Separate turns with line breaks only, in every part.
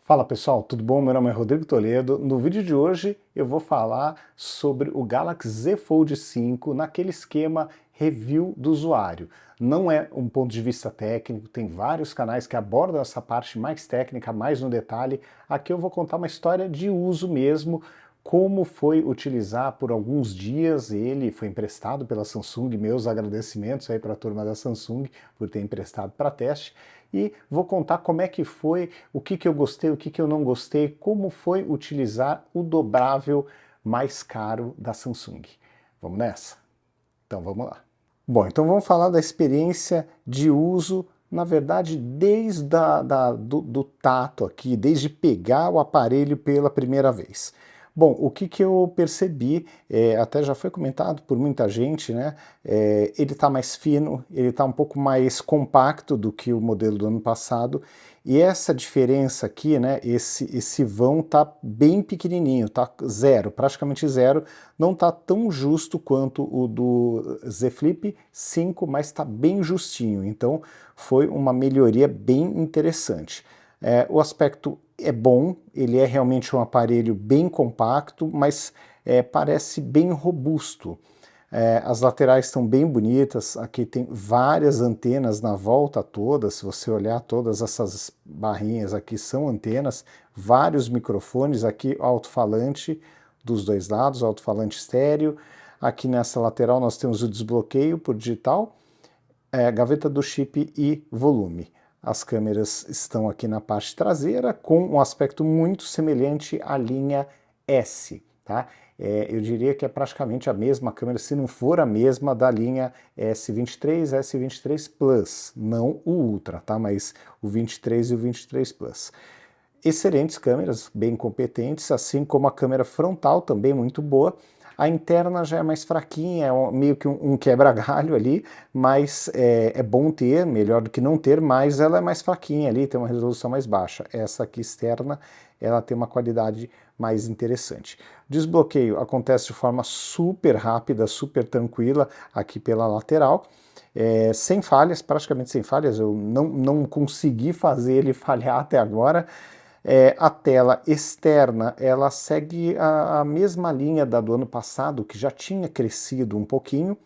Fala pessoal, tudo bom? Meu nome é Rodrigo Toledo. No vídeo de hoje eu vou falar sobre o Galaxy Z Fold 5 naquele esquema review do usuário. Não é um ponto de vista técnico, tem vários canais que abordam essa parte mais técnica, mais no detalhe. Aqui eu vou contar uma história de uso mesmo, como foi utilizar por alguns dias. Ele foi emprestado pela Samsung, meus agradecimentos aí para a turma da Samsung por ter emprestado para teste. E vou contar como é que foi, o que eu gostei, o que eu não gostei, como foi utilizar o dobrável mais caro da Samsung. Vamos nessa? Então vamos lá. Bom, então vamos falar da experiência de uso, na verdade, desde do tato aqui, desde pegar o aparelho pela primeira vez. Bom, o que eu percebi, até já foi comentado por muita gente, né? Ele está mais fino, ele está um pouco mais compacto do que o modelo do ano passado, e essa diferença aqui, né? Esse vão tá bem pequenininho, tá zero, praticamente zero, não tá tão justo quanto o do Z Flip 5, mas está bem justinho, então foi uma melhoria bem interessante. O aspecto é bom, ele é realmente um aparelho bem compacto, mas parece bem robusto. As laterais estão bem bonitas, aqui tem várias antenas na volta toda, se você olhar todas essas barrinhas aqui são antenas, vários microfones, aqui alto-falante dos dois lados, alto-falante estéreo, aqui nessa lateral nós temos o desbloqueio por digital, gaveta do chip e volume. As câmeras estão aqui na parte traseira com um aspecto muito semelhante à linha S, tá? Eu diria que é praticamente a mesma câmera, se não for a mesma da linha S23, S23 Plus, não o Ultra, tá? Mas o 23 e o 23 Plus. Excelentes câmeras, bem competentes, assim como a câmera frontal também muito boa. A interna já é mais fraquinha, é meio que um quebra-galho ali, mas é bom ter, melhor do que não ter, mas ela é mais fraquinha ali, tem uma resolução mais baixa. Essa aqui externa, ela tem uma qualidade mais interessante. Desbloqueio acontece de forma super rápida, super tranquila, aqui pela lateral, sem falhas, praticamente sem falhas, eu não consegui fazer ele falhar até agora. A tela externa, ela segue a mesma linha da do ano passado, que já tinha crescido um pouquinho.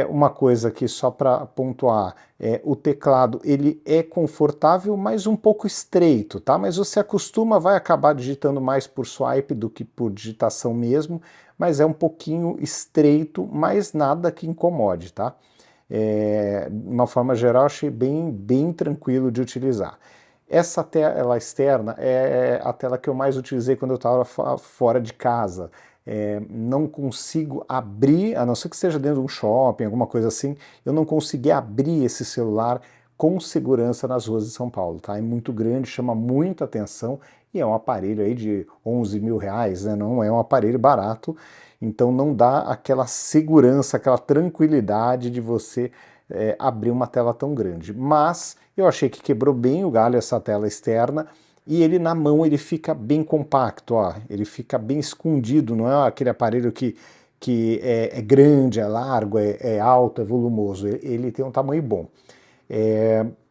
Uma coisa aqui só para pontuar, o teclado ele é confortável, mas um pouco estreito, tá? Mas você acostuma, vai acabar digitando mais por swipe do que por digitação mesmo, mas é um pouquinho estreito, mas nada que incomode, tá? De uma forma geral, achei bem tranquilo de utilizar. Essa tela externa é a tela que eu mais utilizei quando eu estava fora de casa. Não consigo abrir, a não ser que seja dentro de um shopping, alguma coisa assim, eu não consegui abrir esse celular com segurança nas ruas de São Paulo, tá? É muito grande, chama muita atenção e é um aparelho aí de 11 mil reais, né? Não é um aparelho barato, então não dá aquela segurança, aquela tranquilidade de você abrir uma tela tão grande. Mas eu achei que quebrou bem o galho essa tela externa, e ele na mão ele fica bem compacto, ó, ele fica bem escondido, não é aquele aparelho que é grande, é largo, é alto, é volumoso, ele tem um tamanho bom.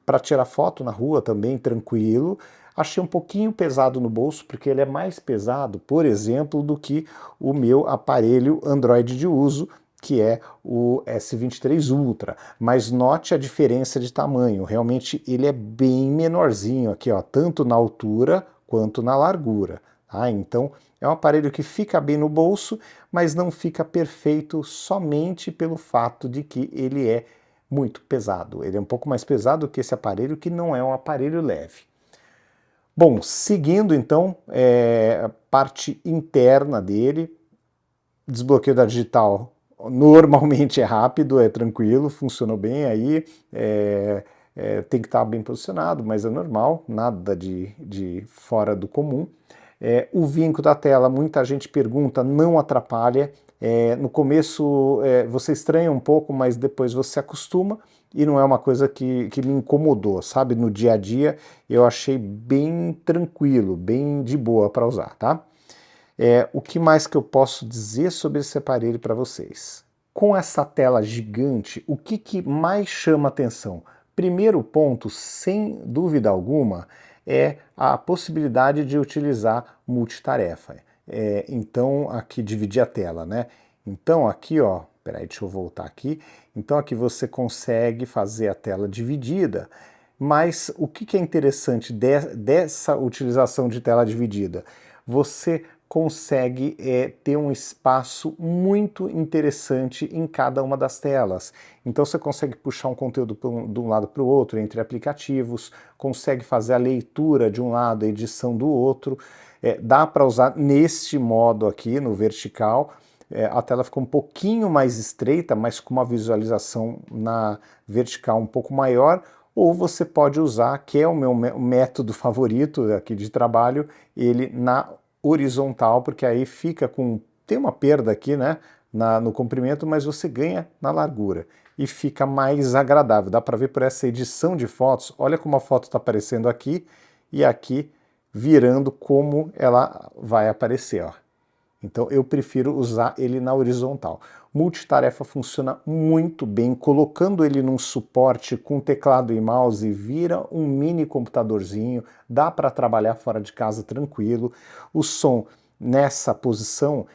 Para tirar foto na rua também, tranquilo. Achei um pouquinho pesado no bolso, porque ele é mais pesado, por exemplo, do que o meu aparelho Android de uso, que é o S23 Ultra, mas note a diferença de tamanho, realmente ele é bem menorzinho aqui, ó, tanto na altura quanto na largura, tá? Então é um aparelho que fica bem no bolso, mas não fica perfeito somente pelo fato de que ele é muito pesado. Ele é um pouco mais pesado que esse aparelho, que não é um aparelho leve. Bom, seguindo então, a parte interna dele, desbloqueio da digital normalmente é rápido, é tranquilo, funcionou bem aí, tem que estar bem posicionado, mas é normal, nada de fora do comum. O vinco da tela, muita gente pergunta, não atrapalha. No começo você estranha um pouco, mas depois você acostuma e não é uma coisa que me incomodou, sabe? No dia a dia eu achei bem tranquilo, bem de boa para usar, tá? O que mais que eu posso dizer sobre esse aparelho para vocês? Com essa tela gigante, o que mais chama atenção? Primeiro ponto, sem dúvida alguma, é a possibilidade de utilizar multitarefa. Então, aqui dividir a tela, né? Então aqui, ó, peraí, deixa eu voltar aqui. Então aqui você consegue fazer a tela dividida, mas o que é interessante dessa utilização de tela dividida? Você consegue ter um espaço muito interessante em cada uma das telas. Então você consegue puxar um conteúdo de um lado para o outro entre aplicativos, consegue fazer a leitura de um lado, a edição do outro. Dá para usar neste modo aqui, no vertical. A tela fica um pouquinho mais estreita, mas com uma visualização na vertical um pouco maior, ou você pode usar, que é o meu método favorito aqui de trabalho, ele na horizontal, porque aí fica tem uma perda aqui, né, no comprimento, mas você ganha na largura e fica mais agradável. Dá para ver por essa edição de fotos, olha como a foto está aparecendo aqui e aqui virando como ela vai aparecer, ó. Então eu prefiro usar ele na horizontal. Multitarefa funciona muito bem, colocando ele num suporte com teclado e mouse, vira um mini computadorzinho, dá para trabalhar fora de casa tranquilo. O som nessa posição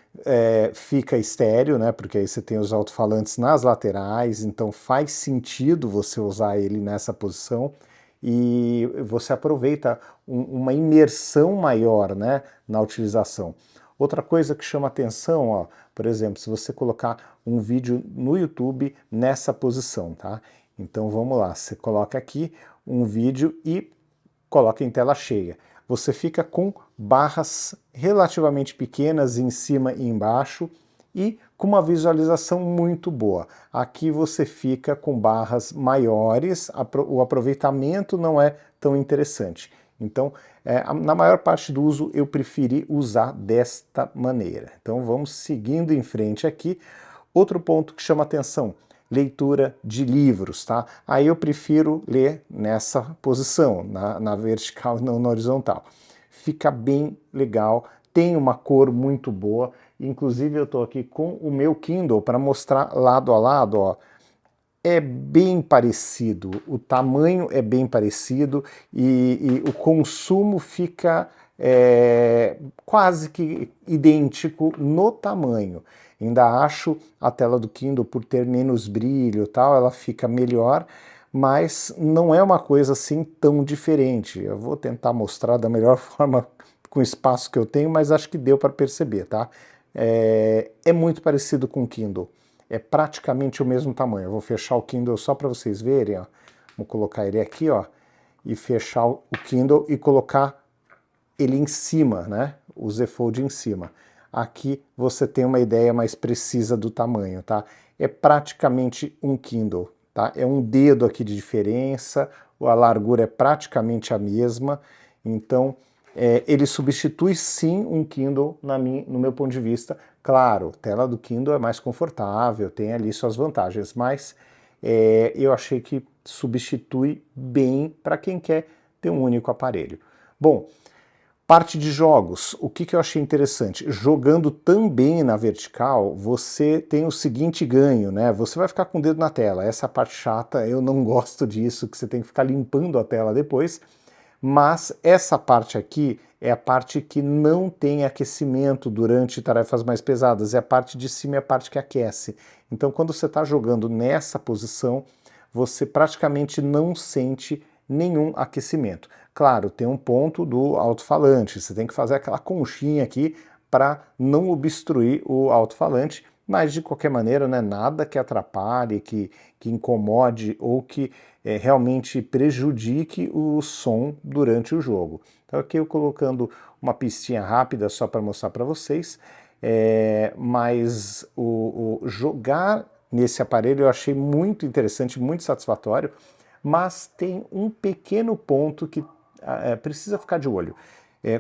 fica estéreo, né? Porque aí você tem os alto-falantes nas laterais, então faz sentido você usar ele nessa posição e você aproveita uma imersão maior, né, na utilização. Outra coisa que chama atenção, ó, por exemplo, se você colocar um vídeo no YouTube nessa posição, tá? Então vamos lá, você coloca aqui um vídeo e coloca em tela cheia. Você fica com barras relativamente pequenas em cima e embaixo e com uma visualização muito boa. Aqui você fica com barras maiores, o aproveitamento não é tão interessante. Então, na maior parte do uso, eu preferi usar desta maneira. Então, vamos seguindo em frente aqui. Outro ponto que chama atenção, leitura de livros, tá? Aí eu prefiro ler nessa posição, na vertical e não na horizontal. Fica bem legal, tem uma cor muito boa, inclusive eu estou aqui com o meu Kindle para mostrar lado a lado, ó. É bem parecido, o tamanho é bem parecido e o consumo fica quase que idêntico no tamanho. Ainda acho a tela do Kindle, por ter menos brilho e tal, ela fica melhor, mas não é uma coisa assim tão diferente. Eu vou tentar mostrar da melhor forma com o espaço que eu tenho, mas acho que deu para perceber, tá? É muito parecido com o Kindle. É praticamente o mesmo tamanho. Eu vou fechar o Kindle só para vocês verem, ó. Vou colocar ele aqui, ó, e fechar o Kindle e colocar ele em cima, né? O Z Fold em cima. Aqui você tem uma ideia mais precisa do tamanho, tá? É praticamente um Kindle, tá? É um dedo aqui de diferença, a largura é praticamente a mesma, então ele substitui sim um Kindle no meu ponto de vista. Claro, a tela do Kindle é mais confortável, tem ali suas vantagens, mas eu achei que substitui bem para quem quer ter um único aparelho. Bom, parte de jogos, o que eu achei interessante? Jogando também na vertical, você tem o seguinte ganho, né? Você vai ficar com o dedo na tela, essa é a parte chata, eu não gosto disso, que você tem que ficar limpando a tela depois, mas essa parte aqui é a parte que não tem aquecimento durante tarefas mais pesadas, é a parte de cima, é a parte que aquece. Então quando você está jogando nessa posição, você praticamente não sente nenhum aquecimento. Claro, tem um ponto do alto-falante, você tem que fazer aquela conchinha aqui para não obstruir o alto-falante, mas de qualquer maneira, né, nada que atrapalhe, que incomode ou que realmente prejudique o som durante o jogo. Então aqui eu colocando uma pistinha rápida só para mostrar para vocês, mas o jogar nesse aparelho eu achei muito interessante, muito satisfatório, mas tem um pequeno ponto que precisa ficar de olho.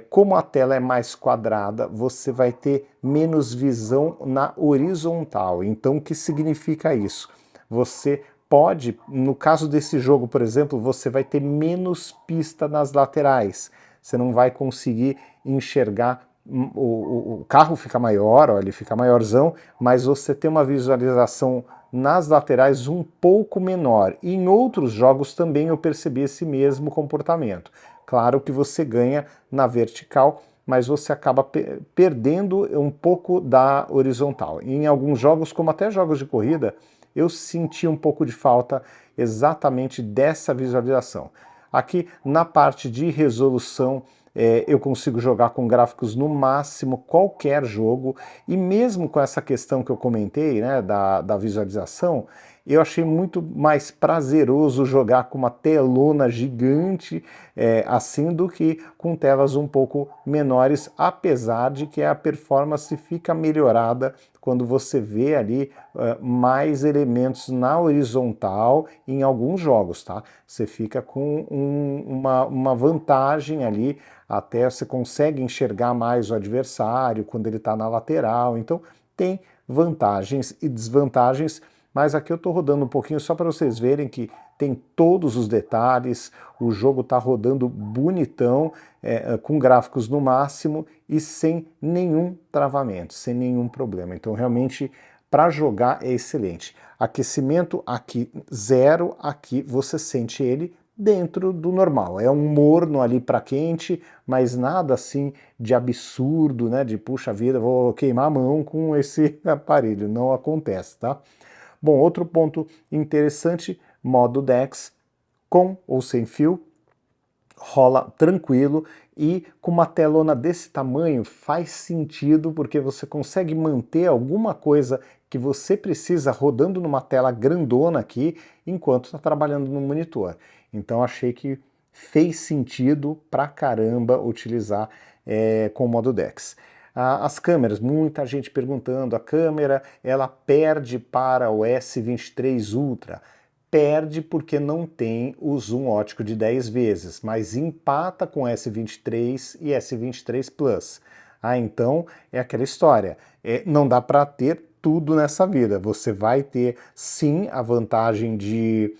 Como a tela é mais quadrada, você vai ter menos visão na horizontal. Então, o que significa isso? Você pode, no caso desse jogo, por exemplo, você vai ter menos pista nas laterais. Você não vai conseguir enxergar, o carro fica maior, ó, ele fica maiorzão, mas você tem uma visualização nas laterais um pouco menor. E em outros jogos também eu percebi esse mesmo comportamento. Claro que você ganha na vertical, mas você acaba perdendo um pouco da horizontal. Em alguns jogos, como até jogos de corrida, eu senti um pouco de falta exatamente dessa visualização. Aqui na parte de resolução, eu consigo jogar com gráficos no máximo qualquer jogo, e mesmo com essa questão que eu comentei, né, da visualização, eu achei muito mais prazeroso jogar com uma telona gigante assim do que com telas um pouco menores, apesar de que a performance fica melhorada quando você vê ali mais elementos na horizontal em alguns jogos, tá? Você fica com uma vantagem ali, até você consegue enxergar mais o adversário quando ele está na lateral, então tem vantagens e desvantagens, mas aqui eu estou rodando um pouquinho só para vocês verem que tem todos os detalhes, o jogo está rodando bonitão, com gráficos no máximo e sem nenhum travamento, sem nenhum problema. Então realmente para jogar é excelente. Aquecimento aqui zero, aqui você sente ele dentro do normal. É um morno ali para quente, mas nada assim de absurdo, né? De puxa vida, vou queimar a mão com esse aparelho. Não acontece, tá? Bom, outro ponto interessante, modo DeX, com ou sem fio, rola tranquilo, e com uma telona desse tamanho faz sentido porque você consegue manter alguma coisa que você precisa rodando numa tela grandona aqui enquanto está trabalhando no monitor. Então achei que fez sentido pra caramba utilizar com o modo DeX. As câmeras, muita gente perguntando, a câmera ela perde para o S23 Ultra? Perde porque não tem o zoom ótico de 10 vezes, mas empata com S23 e S23 Plus. Então é aquela história, não dá para ter tudo nessa vida. Você vai ter sim a vantagem de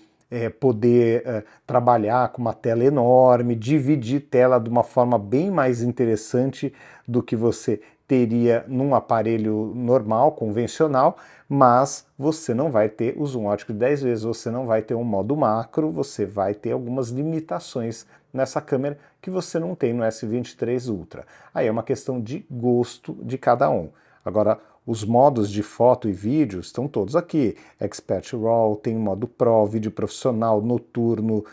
poder trabalhar com uma tela enorme, dividir tela de uma forma bem mais interessante do que você teria num aparelho normal, convencional, mas você não vai ter o zoom ótico de 10 vezes, você não vai ter um modo macro, você vai ter algumas limitações nessa câmera que você não tem no S23 Ultra. Aí é uma questão de gosto de cada um. Agora, os modos de foto e vídeo estão todos aqui. Expert RAW, tem modo Pro, vídeo profissional, noturno,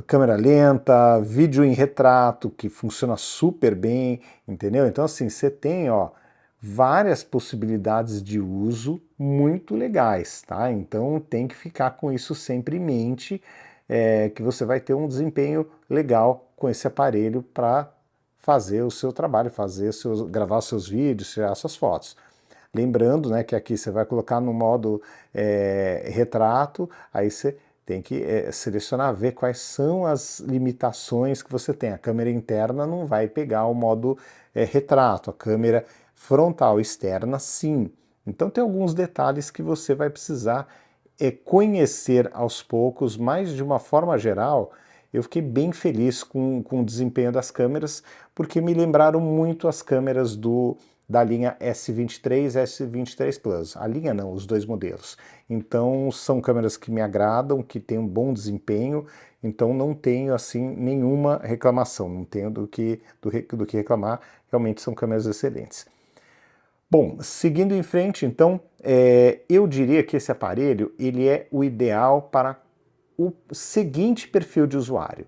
câmera lenta, vídeo em retrato, que funciona super bem, entendeu? Então assim, você tem várias possibilidades de uso muito legais, tá? Então tem que ficar com isso sempre em mente, que você vai ter um desempenho legal com esse aparelho para fazer o seu trabalho, gravar seus vídeos, tirar suas fotos. Lembrando, né, que aqui você vai colocar no modo retrato, aí você tem que selecionar, ver quais são as limitações que você tem. A câmera interna não vai pegar o modo retrato, a câmera frontal externa sim. Então tem alguns detalhes que você vai precisar conhecer aos poucos, mas de uma forma geral, eu fiquei bem feliz com o desempenho das câmeras, porque me lembraram muito as câmeras da linha S23 e S23 Plus. A linha não, os dois modelos. Então são câmeras que me agradam, que têm um bom desempenho, então não tenho assim nenhuma reclamação, não tenho do que reclamar, realmente são câmeras excelentes. Bom, seguindo em frente, então, eu diria que esse aparelho ele é o ideal para o seguinte perfil de usuário.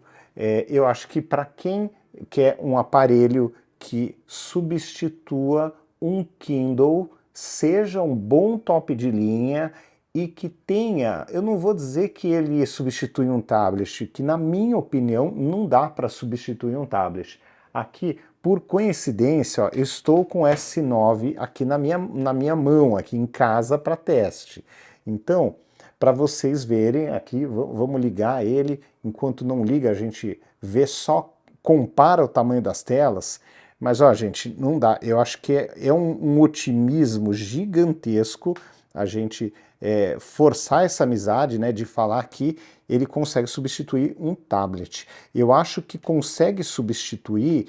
Eu acho que para quem quer um aparelho que substitua um Kindle, seja um bom top de linha e que tenha, eu não vou dizer que ele substitui um tablet, que na minha opinião não dá para substituir um tablet. Aqui, por coincidência, eu estou com o S9 aqui na minha mão, aqui em casa para teste. Então, para vocês verem aqui, vamos ligar ele, enquanto não liga a gente vê, só compara o tamanho das telas, mas ó gente, não dá, eu acho que é um otimismo gigantesco a gente forçar essa amizade, né, de falar que ele consegue substituir um tablet. Eu acho que consegue substituir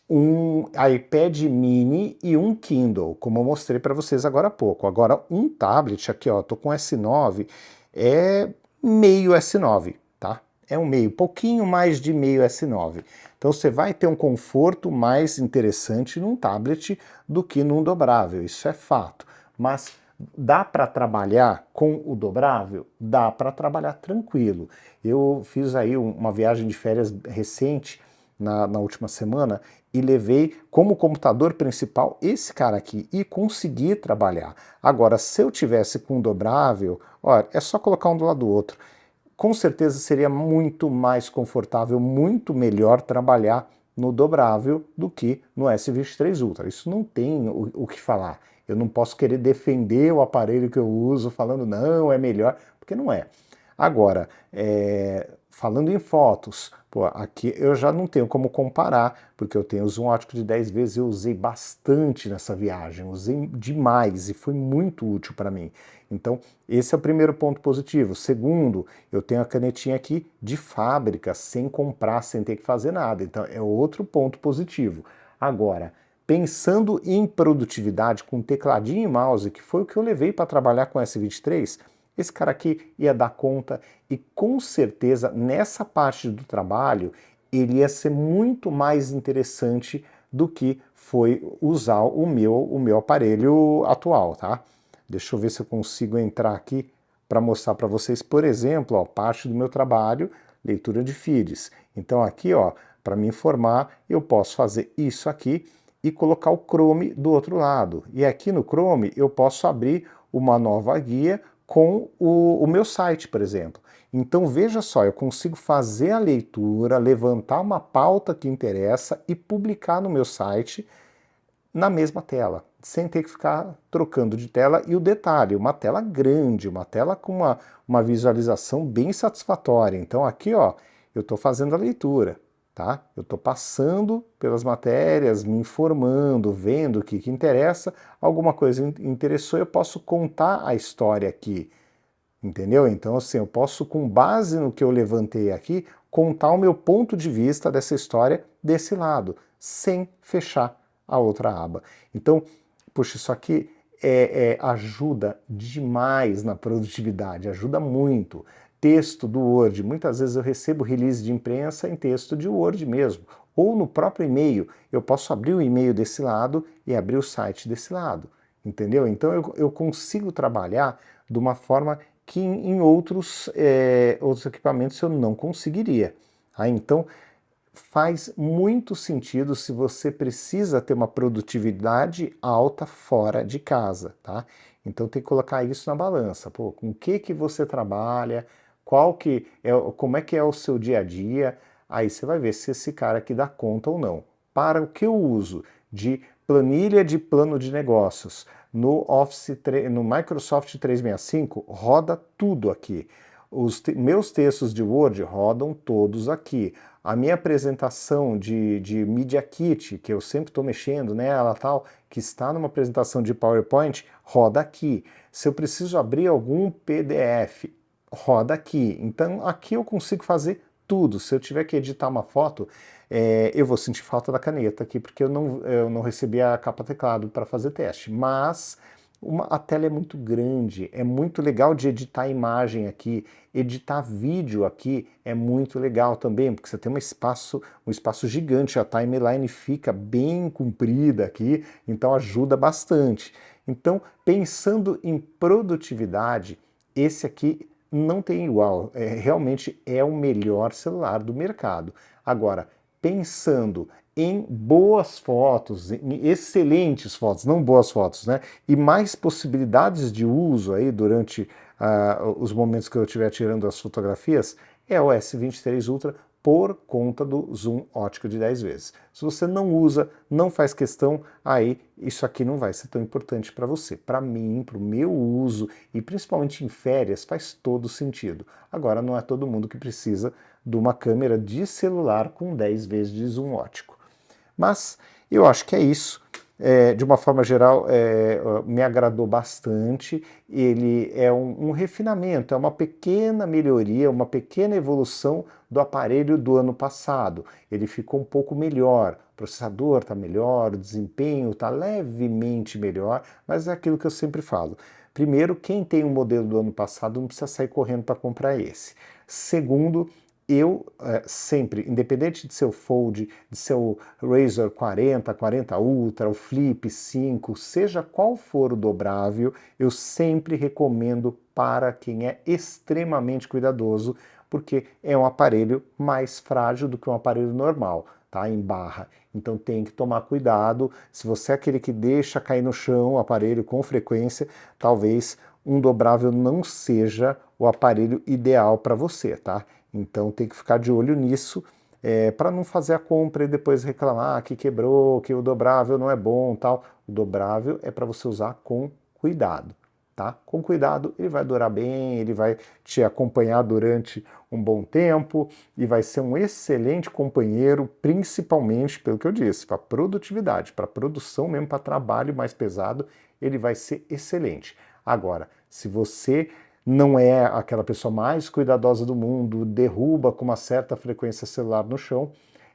um iPad mini e um Kindle, como eu mostrei para vocês agora há pouco. Agora, um tablet aqui, ó, tô com S9, é meio S9, tá? É um meio, pouquinho mais de meio S9. Então você vai ter um conforto mais interessante num tablet do que num dobrável, isso é fato. Mas dá para trabalhar com o dobrável? Dá para trabalhar tranquilo. Eu fiz aí uma viagem de férias recente, na última semana, e levei como computador principal esse cara aqui e consegui trabalhar. Agora, se eu tivesse com um dobrável, olha, é só colocar um do lado do outro. Com certeza seria muito mais confortável, muito melhor trabalhar no dobrável do que no S23 Ultra. Isso não tem o que falar. Eu não posso querer defender o aparelho que eu uso falando não, é melhor, porque não é. Agora, falando em fotos, pô, aqui eu já não tenho como comparar, porque eu tenho o zoom ótico de 10 vezes, eu usei bastante nessa viagem, usei demais e foi muito útil para mim. Então, esse é o primeiro ponto positivo. Segundo, eu tenho a canetinha aqui de fábrica, sem comprar, sem ter que fazer nada. Então, é outro ponto positivo. Agora, pensando em produtividade com tecladinho e mouse, que foi o que eu levei para trabalhar com o S23, esse cara aqui ia dar conta e com certeza nessa parte do trabalho ele ia ser muito mais interessante do que foi usar o meu aparelho atual, tá? Deixa eu ver se eu consigo entrar aqui para mostrar para vocês, por exemplo, ó, parte do meu trabalho, leitura de feeds. Então aqui, ó, para me informar, eu posso fazer isso aqui e colocar o Chrome do outro lado. E aqui no Chrome eu posso abrir uma nova guia com o meu site, por exemplo. Então veja só, eu consigo fazer a leitura, levantar uma pauta que interessa e publicar no meu site na mesma tela, sem ter que ficar trocando de tela. E o detalhe, uma tela grande, uma tela com uma visualização bem satisfatória. Então aqui, ó, eu estou fazendo a leitura, tá? Eu estou passando pelas matérias, me informando, vendo o que interessa, alguma coisa interessou, eu posso contar a história aqui, entendeu? Então, assim, eu posso, com base no que eu levantei aqui, contar o meu ponto de vista dessa história desse lado, sem fechar a outra aba. Então, puxa, isso aqui ajuda demais na produtividade, ajuda muito. Texto do Word, muitas vezes eu recebo release de imprensa em texto de Word mesmo, ou no próprio e-mail, eu posso abrir o e-mail desse lado e abrir o site desse lado, entendeu? Então eu consigo trabalhar de uma forma que em outros equipamentos eu não conseguiria. Então, faz muito sentido se você precisa ter uma produtividade alta fora de casa, tá? Então tem que colocar isso na balança. Pô, com o que você trabalha, como é que é o seu dia a dia, aí você vai ver se esse cara aqui dá conta ou não. Para o que eu uso de planilha de plano de negócios no no Microsoft 365, roda tudo aqui. Meus textos de Word rodam todos aqui. A minha apresentação de Media Kit, que eu sempre estou mexendo nela, tal, que está numa apresentação de PowerPoint, roda aqui. Se eu preciso abrir algum PDF, roda aqui. Então aqui eu consigo fazer tudo. Se eu tiver que editar uma foto, eu vou sentir falta da caneta aqui, porque eu não recebi a capa teclado para fazer teste. Mas a tela é muito grande, é muito legal de editar imagem aqui, editar vídeo aqui é muito legal também, porque você tem um espaço gigante, a timeline fica bem comprida aqui, então ajuda bastante. Então, pensando em produtividade, esse aqui não tem igual, realmente é o melhor celular do mercado. Agora, pensando em boas fotos, em excelentes fotos, não boas fotos, né? E mais possibilidades de uso aí durante os momentos que eu estiver tirando as fotografias, é o S23 Ultra por conta do zoom ótico de 10 vezes. Se você não usa, não faz questão, aí isso aqui não vai ser tão importante para você. Para mim, para o meu uso, e principalmente em férias, faz todo sentido. Agora, não é todo mundo que precisa de uma câmera de celular com 10 vezes de zoom ótico. Mas eu acho que é isso. De uma forma geral, me agradou bastante. Ele é um refinamento, é uma pequena melhoria, uma pequena evolução do aparelho do ano passado. Ele ficou um pouco melhor, o processador está melhor, o desempenho está levemente melhor, mas é aquilo que eu sempre falo. Primeiro, quem tem o modelo do ano passado não precisa sair correndo para comprar esse. Segundo, eu sempre, independente de seu Fold, de seu Razr 40, 40 Ultra, o Flip 5, seja qual for o dobrável, eu sempre recomendo para quem é extremamente cuidadoso, porque é um aparelho mais frágil do que um aparelho normal, tá? Em barra. Então tem que tomar cuidado. Se você é aquele que deixa cair no chão o aparelho com frequência, talvez um dobrável não seja o aparelho ideal para você, tá? Então tem que ficar de olho nisso, para não fazer a compra e depois reclamar que quebrou, que o dobrável não é bom, tal. O dobrável é para você usar com cuidado, tá? Com cuidado ele vai durar bem, ele vai te acompanhar durante um bom tempo e vai ser um excelente companheiro, principalmente pelo que eu disse, para produtividade, para produção mesmo, para trabalho mais pesado, ele vai ser excelente. Agora, se você não é aquela pessoa mais cuidadosa do mundo, derruba com uma certa frequência celular no chão,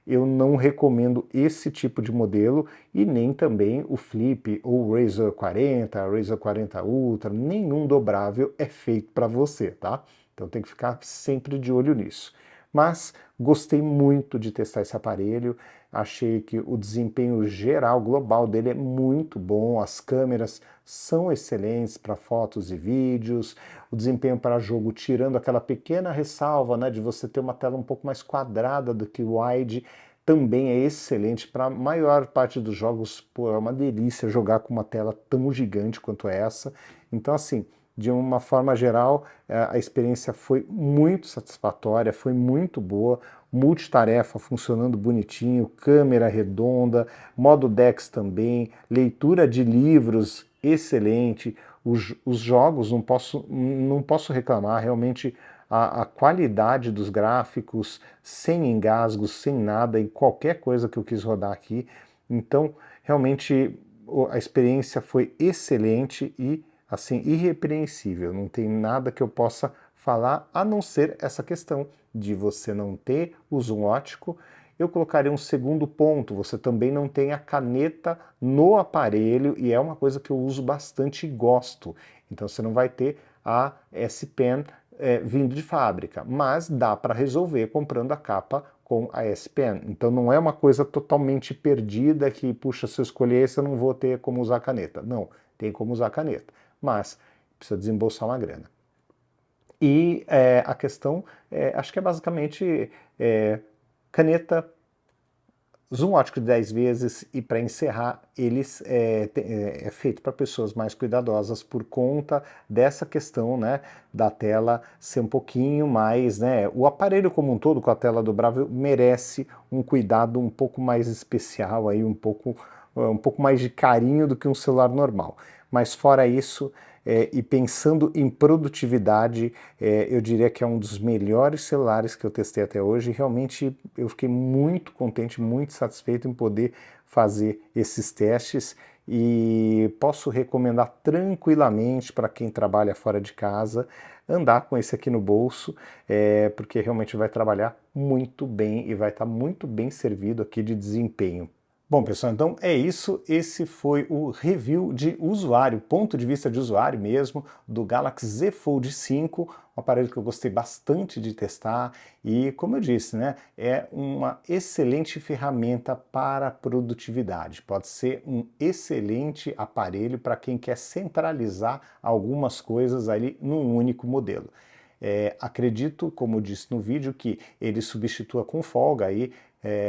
eu não recomendo esse tipo de modelo e nem também o Flip ou o Razr 40, Razr 40 Ultra, nenhum dobrável é feito para você, tá? Então tem que ficar sempre de olho nisso. Mas gostei muito de testar esse aparelho, achei que o desempenho geral, global dele é muito bom, as câmeras são excelentes para fotos e vídeos, o desempenho para jogo, tirando aquela pequena ressalva, né, de você ter uma tela um pouco mais quadrada do que o wide, também é excelente para a maior parte dos jogos. Pô, é uma delícia jogar com uma tela tão gigante quanto essa. Então, assim, de uma forma geral, a experiência foi muito satisfatória, foi muito boa, multitarefa funcionando bonitinho, câmera redonda, modo DeX também, leitura de livros excelente, os jogos não posso reclamar, realmente a qualidade dos gráficos, sem engasgos, sem nada, em qualquer coisa que eu quis rodar aqui. Então, realmente, a experiência foi excelente e assim, irrepreensível, não tem nada que eu possa falar a não ser essa questão de você não ter o zoom ótico. Eu colocaria um segundo ponto, você também não tem a caneta no aparelho e é uma coisa que eu uso bastante e gosto. Então você não vai ter a S Pen vindo de fábrica, mas dá para resolver comprando a capa com a S Pen. Então não é uma coisa totalmente perdida que, puxa, se eu escolher esse eu não vou ter como usar a caneta. Não, tem como usar a caneta, mas precisa desembolsar uma grana. E a questão, acho que é basicamente caneta, zoom ótico de 10 vezes e para encerrar, eles é feito para pessoas mais cuidadosas por conta dessa questão, né, da tela ser um pouquinho mais, né, o aparelho como um todo com a tela dobrável merece um cuidado um pouco mais especial, aí, um pouco mais de carinho do que um celular normal. Mas fora isso, e pensando em produtividade, eu diria que é um dos melhores celulares que eu testei até hoje. Realmente eu fiquei muito contente, muito satisfeito em poder fazer esses testes e posso recomendar tranquilamente para quem trabalha fora de casa andar com esse aqui no bolso, porque realmente vai trabalhar muito bem e vai estar muito bem servido aqui de desempenho. Bom, pessoal, então é isso. Esse foi o review de usuário, ponto de vista de usuário mesmo, do Galaxy Z Fold 5, um aparelho que eu gostei bastante de testar e, como eu disse, né, é uma excelente ferramenta para produtividade. Pode ser um excelente aparelho para quem quer centralizar algumas coisas ali num único modelo. Acredito, como disse no vídeo, que ele substitua com folga aí,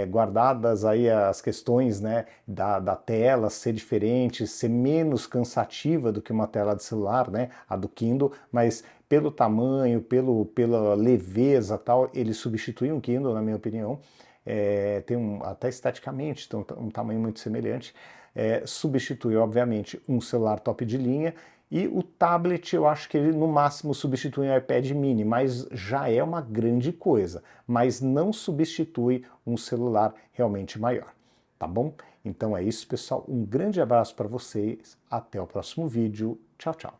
guardadas aí as questões, né, da tela ser diferente, ser menos cansativa do que uma tela de celular, né, a do Kindle, mas pelo tamanho, pela leveza tal, ele substitui um Kindle, na minha opinião. Tem até esteticamente tem um tamanho muito semelhante, substitui obviamente um celular top de linha. E o tablet, eu acho que ele no máximo substitui um iPad mini, mas já é uma grande coisa, mas não substitui um celular realmente maior, tá bom? Então é isso, pessoal. Um grande abraço para vocês, até o próximo vídeo. Tchau, tchau.